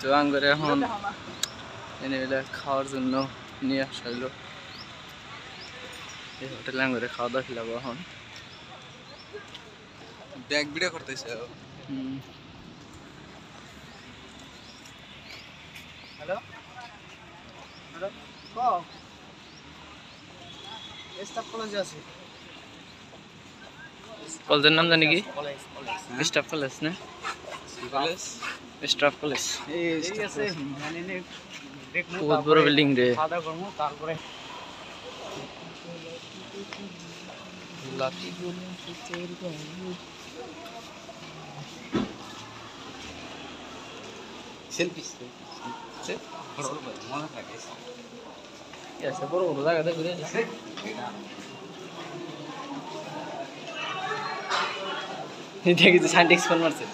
তো আঙ্গুরে এখন এনে খাওয়ার জন্য নিয়ে আসা হলো। এই হোটেলে আঙ্গুরে খাওয়া দাওয়া খেলাবো এখন। ব্যাগ ভিডিও করতেছে। হ্যালো হ্যালো স্টাফ কলেজে আছে। কলেজের নাম জানি কি? কলেজ স্টাফ কলেজ না? College staff college. এই আছে মানে নে দেখমু বহুত বড় বিল্ডিং রে। খাওয়া করমু তারপরে লাকি সেলফি বড় বড় মনে থাকে। এসে বড় বড় জায়গাতে ঘুরে যাচ্ছে। দেখি যে সাইন্টিক্স ফোন মারছে।